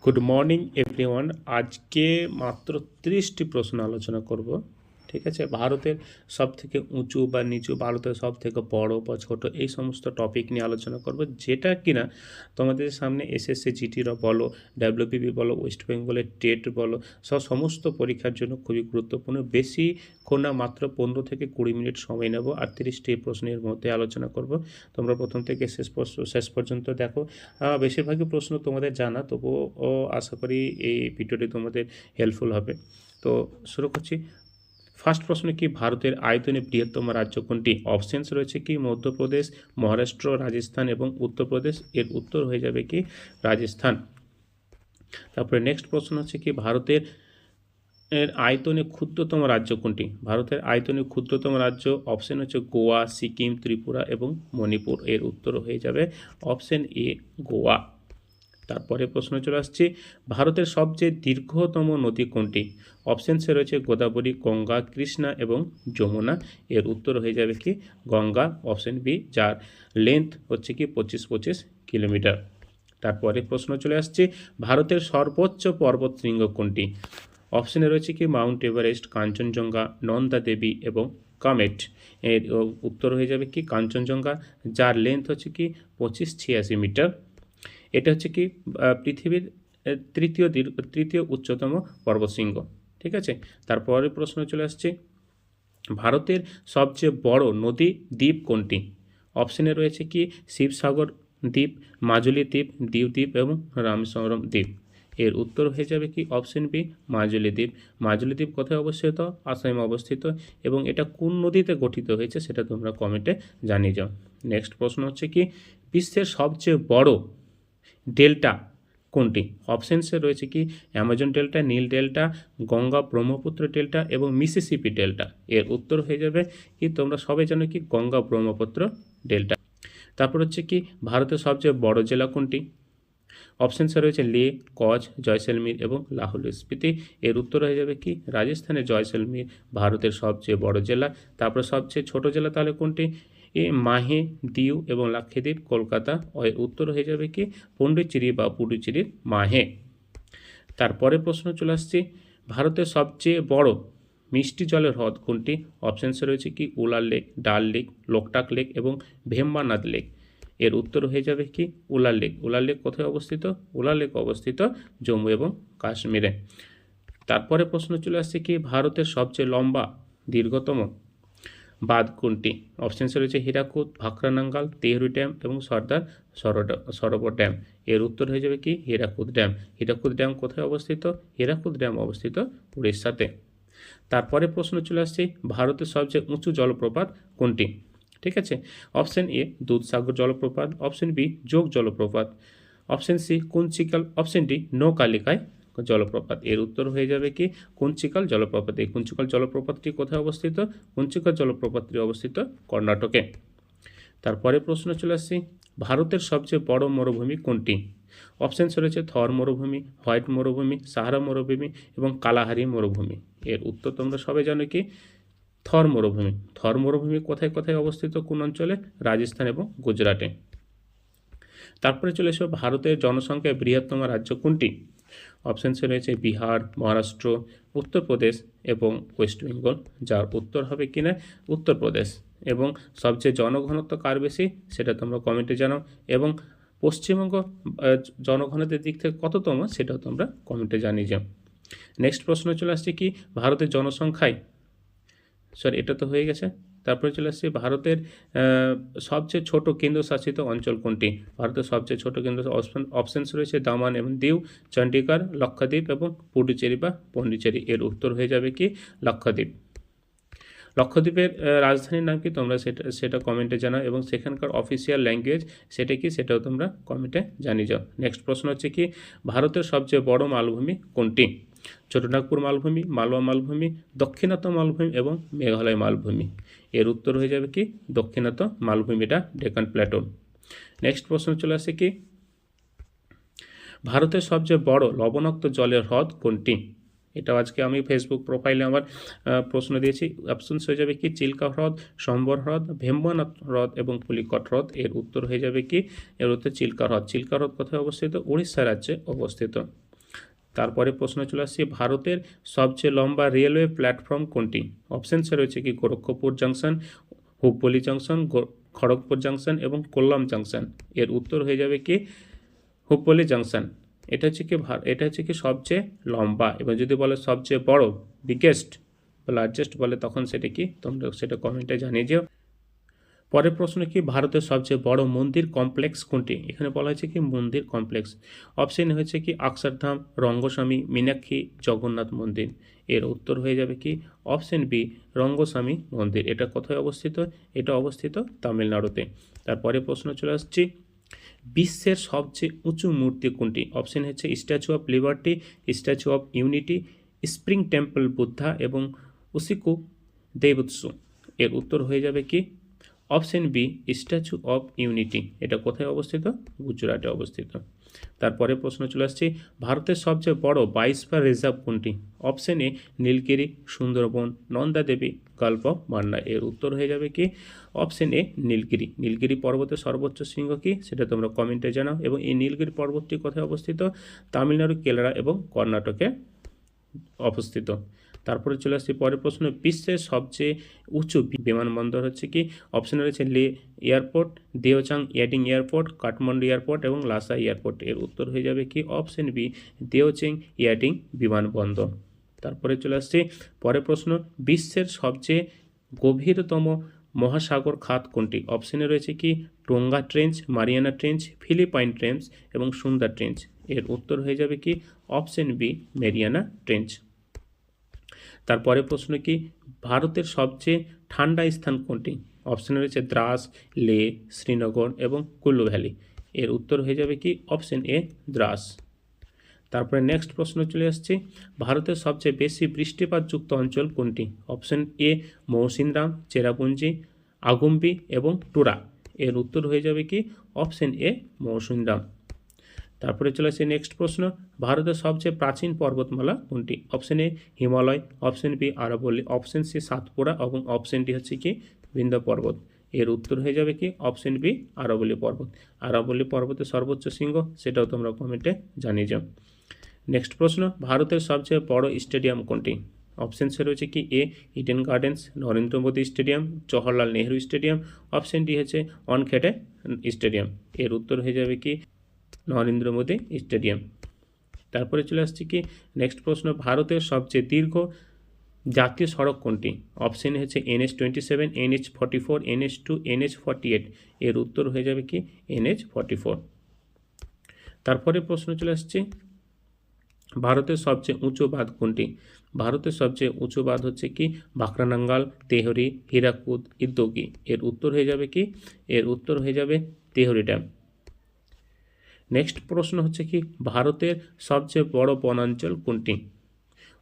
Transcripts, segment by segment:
Good morning everyone. আজকে মাত্র 30টি প্রশ্ন আলোচনা করব। ঠিক আছে, ভারতের সব থেকে উঁচু বা নিচু, ভারতের সব থেকে বড় বা ছোট, এই সমস্ত টপিক নিয়ে আলোচনা করব, যেটা কিনা তোমাদের সামনে এসএসসি জিটিরা বলো, ডাব্লিউবিপি বলো, ওয়েস্ট বেঙ্গলের টেট বলো, সমস্ত পরীক্ষার জন্য খুবই গুরুত্বপূর্ণ। বেশিক্ষণ না, মাত্র 15 থেকে 20 মিনিট সময় নেব আর 30টি প্রশ্নের মধ্যে আলোচনা করব। তোমরা প্রথম থেকে শেষ পর্যন্ত দেখো। বেশিরভাগই প্রশ্ন তোমাদের জানা, তবুও আশা করি এই ভিডিওটি তোমাদের হেল্পফুল হবে। তো শুরু করছি। ফার্স্ট প্রশ্ন কি ভারতের আয়তনে বৃহত্তম রাজ্য কোনটি? অপশনস রয়েছে কি মধ্যপ্রদেশ, মহারাষ্ট্র, রাজস্থান এবং উত্তরপ্রদেশ। এর উত্তর হয়ে যাবে কি রাজস্থান। তারপরে নেক্সট প্রশ্ন হচ্ছে কি ভারতের আয়তনে ক্ষুদ্রতম রাজ্য কোনটি? ভারতের আয়তনে ক্ষুদ্রতম রাজ্য অপশন হচ্ছে গোয়া, সিকিম, ত্রিপুরা এবং মণিপুর। এর উত্তর হয়ে যাবে অপশন এ গোয়া। তারপরে প্রশ্ন চলে আসছে ভারতের সবচেয়ে দীর্ঘতম নদী কোনটি? অপশনসে রয়েছে গোদাবরী, গঙ্গা, কৃষ্ণা এবং যমুনা। এর উত্তর হয়ে যাবে কি গঙ্গা, অপশন বি, যার লেন্থ হচ্ছে কি 25 কিলোমিটার। তারপরে প্রশ্ন চলে আসছে ভারতের সর্বোচ্চ পর্বতশৃঙ্গ কোনটি? অপশনে রয়েছে কি মাউন্ট এভারেস্ট, কাঞ্চনজঙ্ঘা, নন্দা দেবী এবং কামেট। এর উত্তর হয়ে যাবে কি কাঞ্চনজঙ্ঘা, যার লেন্থ হচ্ছে কি 2586 মিটার। এটা হচ্ছে কি পৃথিবীর তৃতীয় উচ্চতম পর্বতশৃঙ্গ। ঠিক আছে, তারপরের প্রশ্ন চলে আসছে ভারতের সবচেয়ে বড় নদী দ্বীপ কোনটি? অপশনে রয়েছে কি শিবসাগর দ্বীপ, মাজুলি দ্বীপ, দ্বীপ দ্বীপ এবং রামেশ্বরম দ্বীপ। এর উত্তর হয়ে যাবে কি অপশন বি মাজুলি দ্বীপ। মাজুলি দ্বীপ কোথায় অবস্থিত? আসামে অবস্থিত। এবং এটা কোন নদীতে গঠিত হয়েছে সেটা তোমরা কমেন্টে জানিয়ে যাও। নেক্সট প্রশ্ন হচ্ছে কি বিশ্বের সবচেয়ে বড় ডেল্টা কোনটি? অপশনসে রয়েছে কি অ্যামাজন ডেল্টা, নীল ডেল্টা, গঙ্গা ব্রহ্মপুত্র ডেল্টা এবং মিসিসিপি ডেল্টা। এর উত্তর হয়ে যাবে কি তোমরা সবাই জানো কি গঙ্গা ব্রহ্মপুত্র ডেল্টা। তারপর হচ্ছে কি ভারতের সবচেয়ে বড় জেলা কোনটি? অপশনসে রয়েছে লে, কচ, জয়সলমীর এবং লাহৌল স্পিতি। এর উত্তর হয়ে যাবে কি রাজস্থানের জয়সলমীর ভারতের সবচেয়ে বড় জেলা। তারপর সবচেয়ে ছোট জেলা তাহলে কোনটি? মাহে, দিউ এবং লাক্ষাদ্বীপ কলকাতা। উত্তর হয়ে যাবে কি পন্ডিচেরি বা পুডুচেরির মাহে। তারপরে প্রশ্ন চলে আসছে ভারতের সবচেয়ে বড় মিষ্টি জলের হ্রদ কোনটি? অপশনসে রয়েছে কি উলার লেক, ডাল লেক, লোকটাক লেক এবং ভেম্বানাদ লেক। এর উত্তর হয়ে যাবে কি উলার লেক। উলার লেক কোথায় অবস্থিত? উলার লেক অবস্থিত জম্মু এবং কাশ্মীরে। তারপরে প্রশ্ন চলে আসছে কি ভারতের সবচেয়ে লম্বা দীর্ঘতম বাঁধ কোনটি? অপশনসে রয়েছে হীরাকুদ, ভাকরানাঙ্গাল, তেহরি ড্যাম এবং সর্দার সরোবর ড্যাম। এর উত্তর হয়ে যাবে কি হীরাকুদ ড্যাম। হীরাকুদ ড্যাম কোথায় অবস্থিত? হীরাকুদ ড্যাম অবস্থিত উড়িষ্যাতে। তারপরে প্রশ্ন চলে আসছে ভারতের সবচেয়ে উঁচু জলপ্রপাত কোনটি? ঠিক আছে, অপশন এ দুধসাগর জলপ্রপাত, অপশন বি যোগ জলপ্রপাত, অপশন সি কুঞ্চিকাল, অপশন ডি নৌকালিকায় জলপ্রপাত। এর উত্তর হয়ে যাবে কি কুঞ্চিকাল জলপ্রপাত। এই কুঞ্চিকাল জলপ্রপাতটি কোথায় অবস্থিত? কুঞ্চিকাল জলপ্রপাতটি অবস্থিত কর্ণাটকে। তারপরে প্রশ্ন চলে আসছে ভারতের সবচেয়ে বড় মরুভূমি কোনটি? অপশানস রয়েছে থর মরুভূমি, হোয়াইট মরুভূমি, সাহারা মরুভূমি এবং কালাহারি মরুভূমি। এর উত্তর তোমরা সবাই জানো কি থর মরুভূমি। থর মরুভূমি কোথায় কোথায় অবস্থিত, কোন অঞ্চলে? রাজস্থান এবং গুজরাটে। তারপরে চলে এসো ভারতের জনসংখ্যায় বৃহত্তম রাজ্য কোনটি? অপশানসে রয়েছে বিহার, মহারাষ্ট্র, উত্তরপ্রদেশ এবং ওয়েস্ট বেঙ্গল, যার উত্তর হবে কিনা উত্তরপ্রদেশ। এবং সবচেয়ে জনঘনত্ব কার বেশি সেটা তোমরা কমেন্টে জানাও। এবং পশ্চিমবঙ্গ জনঘনত্বের দিক থেকে কততম সেটাও তোমরা কমেন্টে জানিয়ে যাও। নেক্সট প্রশ্ন চলে আসছে কি ভারতের জনসংখ্যায়, এটা তো হয়ে গেছে। তারপরে চলে আসছে ভারতের সবচেয়ে ছোট কেন্দ্রশাসিত অঞ্চল কোনটি? ভারতের সবচেয়ে ছোট কেন্দ্র অপশানস রয়েছে দামান এবং দিউ, চণ্ডীগড়, লক্ষদ্বীপ এবং পুডুচেরি বা পন্ডিচেরি। এর উত্তর হয়ে যাবে কি লক্ষদ্বীপ। লক্ষদ্বীপের রাজধানীর নাম কি তোমরা সেটা কমেন্টে জানাও। এবং সেখানকার অফিসিয়াল ল্যাঙ্গুয়েজ সেটা কি সেটাও তোমরা কমেন্টে জানিয়ে যাও। নেক্সট প্রশ্ন হচ্ছে কি ভারতের সবচেয়ে বড় মালভূমি কোনটি? ছোটনাগপুর মালভূমি, মালওয়া মালভূমি, দক্ষিণাত্য মালভূমি এবং মেঘালয় মালভূমি। এর উত্তর হয়ে যাবে কি দক্ষিণাত্য মালভূমিটা ডেকান প্ল্যাটো। নেক্সট প্রশ্ন চলে আসে কি ভারতের সবচেয়ে বড় লবণাক্ত জলের হ্রদ কোনটি? এটাও আজকে আমি ফেসবুক প্রোফাইলে আমার প্রশ্ন দিয়েছি। অপশনস হয়ে যাবে কি চিল্কা হ্রদ, সম্বর হ্রদ, ভেম্বনাথ হ্রদ এবং পুলিকট হ্রদ। এর উত্তর হয়ে যাবে কি এর উত্তর চিল্কা হ্রদ। চিল্কা হ্রদ কোথায় অবস্থিত? উড়িষ্যা রাজ্যে অবস্থিত। তারপরে প্রশ্ন চলে আসছে ভারতের সবচেয়ে লম্বা রেলওয়ে প্ল্যাটফর্ম কোনটি? অপশানসে রয়েছে কি Gorakhpur junction, Hubli junction, Kharagpur junction এবং কোল্লাম জাংশন। এর উত্তর হয়ে যাবে কি হুবলি জাংশন। এটা হচ্ছে কি সবচেয়ে লম্বা। এবং যদি বলে সবচেয়ে বড়, বিগেস্ট বা লার্জেস্ট বলে, তখন সেটা কি তোমরা সেটা কমেন্টে জানিয়ে যেও। পরের প্রশ্ন কি ভারতের সবচেয়ে বড় মন্দির কমপ্লেক্স কোনটি? এখানে বলা হয়েছে কি মন্দির কমপ্লেক্স। অপশন হয়েছে কি অক্ষরধাম, রঙ্গস্বামী, মীনাক্ষী, জগন্নাথ মন্দির। এর উত্তর হয়ে যাবে কি অপশন বি রঙ্গস্বামী মন্দির। এটা কোথায় অবস্থিত? এটা অবস্থিত তামিলনাড়ুতে। তারপরে প্রশ্ন চলে আসছি বিশ্বের সবচেয়ে উঁচু মূর্তি কোনটি? অপশন হচ্ছে Statue of Liberty, Statue of Unity, Spring Temple Buddha এবং উসিকু দেবুৎসু। এর উত্তর হয়ে যাবে কি option B Statue of Unity. এটা কোথায় অবস্থিত? গুজরাটে অবস্থিত। তারপরে প্রশ্ন চলে আসছে ভারতের সবচেয়ে বড় বায়োস্ফিয়ার রিজার্ভ কোনটি? Option A Nilgiri, Sundarban, Nanda Devi, gulf of Mannar. এর উত্তর হয়ে যাবে কি অপশন এ নীলগিরি। নীলগিরি পর্বতের সর্বোচ্চ শৃঙ্গ কি সেটা তোমরা কমেন্টে জানাও। এবং এই নীলগিরি পর্বতটি কোথায় অবস্থিত? তামিলনাড়ু, কেরালা এবং কর্ণাটকে অবস্থিত। তারপরে চলে আসছি পরের প্রশ্ন বিশ্বের সবচেয়ে উঁচু বিমানবন্দর হচ্ছে কি? অপশন রয়েছে লে এয়ারপোর্ট, দেওচাং ইয়াডিং এয়ারপোর্ট, কাঠমান্ডু এয়ারপোর্ট এবং লাসা এয়ারপোর্ট। এর উত্তর হয়ে যাবে কি অপশন বি দেওচিং ইয়াডিং বিমানবন্দর। তারপরে চলে আসছি পরের প্রশ্ন বিশ্বের সবচেয়ে গভীরতম মহাসাগর খাত কোনটি? অপশনে রয়েছে কি Tonga Trench, Mariana Trench, Philippine Trench এবং সুন্দর ট্রেঞ্চ। এর উত্তর হয়ে যাবে কি অপশন বি মেরিয়ানা ট্রেঞ্চ। তারপরে প্রশ্ন কি ভারতের সবচেয়ে ঠান্ডা স্থান কোনটি? অপশানে রয়েছে দ্রাস, লে, শ্রীনগর এবং কুল্লু ভ্যালি। এর উত্তর হয়ে যাবে কি অপশন এ দ্রাস। তারপরে নেক্সট প্রশ্ন চলে আসছে ভারতের সবচেয়ে বেশি বৃষ্টিপাতযুক্ত অঞ্চল কোনটি? অপশন এ মৌসিনরাম, চেরাপুঞ্জি, আগুম্বি এবং টুরা। এর উত্তর হয়ে যাবে কি অপশন এ মৌসিনরাম। তারপরে চলে আসছে নেক্সট প্রশ্ন ভারতের সবচেয়ে প্রাচীন পর্বতমালা কোনটি? Option A Himalaya, option B আরাবল্লী, অপশন সি সাতপুরা এবং অপশন ডি হচ্ছে কি বিন্ধ্য পর্বত। এর উত্তর হয়ে যাবে কি অপশন বি আরাবল্লী পর্বত। আরাবল্লী পর্বতের সর্বোচ্চ শৃঙ্গ সেটাও তোমরা কমেন্টে জানিয়ে যাও। নেক্সট প্রশ্ন ভারতের সবচেয়ে বড় স্টেডিয়াম কোনটি? অপশানসে রয়েছে কি A Eden Gardens, Narendra Modi stadium, Jawaharlal Nehru stadium, option D হচ্ছে ওয়ানখেড়ে স্টেডিয়াম। এর উত্তর হয়ে যাবে কি নরেন্দ্র মোদী স্টেডিয়াম। তারপরে চলে আসছে কি নেক্সট প্রশ্ন ভারতের সবচেয়ে দীর্ঘ জাতীয় সড়ক কোনটি? অপশন হচ্ছে NH-27, NH-44, NH-2, NH-48। এর উত্তর হয়ে যাবে কি NH-44। তারপরে প্রশ্ন চলে আসছে ভারতের সবচেয়ে উঁচু বাঁধ কোনটি? ভারতের সবচেয়ে উঁচু বাঁধ হচ্ছে কি বাকরানাঙ্গাল, তেহরি, হীরাকুদ, ইদ্দৌকি। এর উত্তর হয়ে যাবে কি এর উত্তর হয়ে যাবে তেহরি ড্যাম। নেক্সট প্রশ্ন হচ্ছে কি ভারতের সবচেয়ে বড় বনাঞ্চল কোনটি?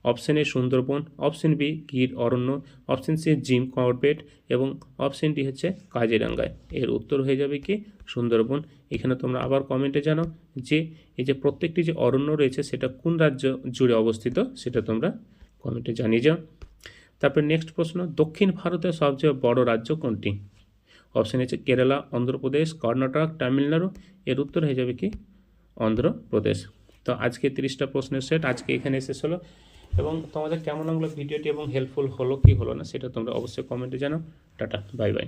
Option A Sundarbans, option B Gir অরণ্য, অপশন সি জিম কর্বেট এবং অপশন ডি হচ্ছে কাজিরাঙ্গায়। এর উত্তর হয়ে যাবে কি সুন্দরবন। এখানে তোমরা আবার কমেন্টে জানো যে এই যে প্রত্যেকটি যে অরণ্য রয়েছে সেটা কোন রাজ্য জুড়ে অবস্থিত সেটা তোমরা কমেন্টে জানিয়ে যাও। তারপর নেক্সট প্রশ্ন দক্ষিণ ভারতের সবচেয়ে বড় রাজ্য কোনটি? অপশন হচ্ছে কেরালা, অন্ধ্রপ্রদেশ, কর্ণাটক, তামিলনাড়ু। এর উত্তর হয়ে যাবে কি অন্ধ্রপ্রদেশ। তো আজকে 30টা প্রশ্নের সেট আজকে এখানে শেষ হলো। এবং তোমাদের কেমন লাগলো ভিডিওটি এবং হেল্পফুল হলো কি হলো না সেটা তোমরা অবশ্যই কমেন্টে জানাও। Tata, bye bye.